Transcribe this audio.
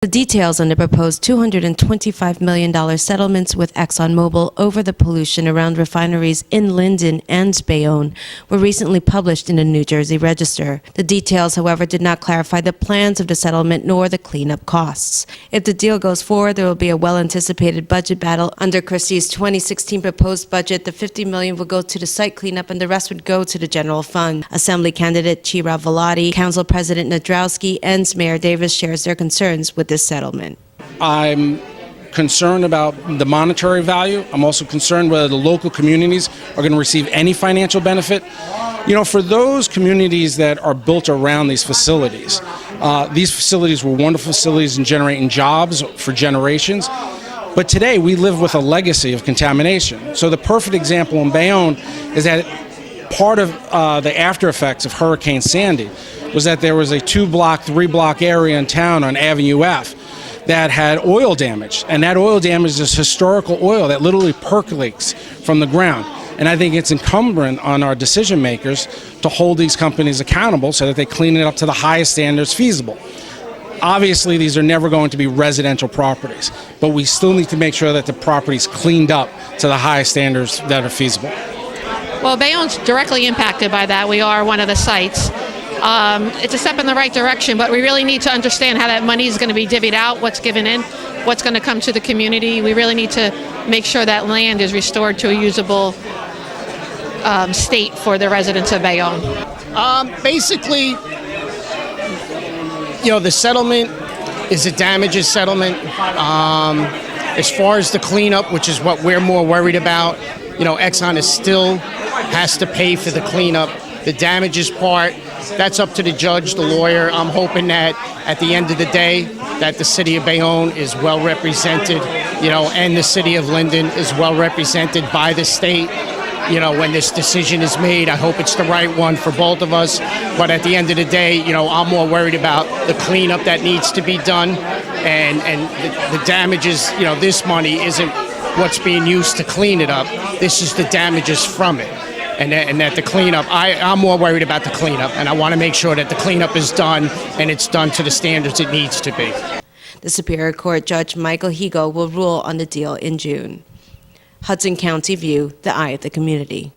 The details on the proposed $225 million settlements with Exxon Mobil over the pollution around refineries in Linden and Bayonne were recently published in the New Jersey Register. The details, however, did not clarify the plans of the settlement nor the cleanup costs. If the deal goes forward, there will be a well-anticipated budget battle. Under Christie's 2016 proposed budget, the $50 million would go to the site cleanup and the rest would go to the general fund. Assembly candidate Chira Velati, Council President Nadrowski, and Mayor Davis shares their concerns with this settlement. I'm concerned about the monetary value. I'm also concerned whether the local communities are going to receive any financial benefit. You know, for those communities that are built around these facilities were wonderful facilities and generating jobs for generations. But today we live with a legacy of contamination. So the perfect example in Bayonne is that part of the after effects of Hurricane Sandy was that there was a 2-block, 3-block area in town on Avenue F that had oil damage. And that oil damage is historical oil that literally percolates from the ground. And I think it's incumbent on our decision makers to hold these companies accountable so that they clean it up to the highest standards feasible. Obviously, these are never going to be residential properties, but we still need to make sure that the property's cleaned up to the highest standards that are feasible. Well, Bayonne's directly impacted by that. We are one of the sites. It's a step in the right direction, but we really need to understand how that money is going to be divvied out, what's given in, what's going to come to the community. We really need to make sure that land is restored to a usable state for the residents of Bayonne. Basically, you know, the settlement is a damages settlement. As far as the cleanup, which is what we're more worried about, you know, Exxon still has to pay for the cleanup. The damages part, that's up to the judge, the lawyer. I'm hoping that at the end of the day, that the city of Bayonne is well represented, you know, and the city of Linden is well represented by the state. You know, when this decision is made, I hope it's the right one for both of us. But at the end of the day, you know, I'm more worried about the cleanup that needs to be done, and the damages. You know, this money isn't what's being used to clean it up. This is the damages from it. And that the cleanup, I'm more worried about the cleanup, and I want to make sure that the cleanup is done and it's done to the standards it needs to be. The Superior Court Judge Michael Higo will rule on the deal in June. Hudson County View, the eye of the community.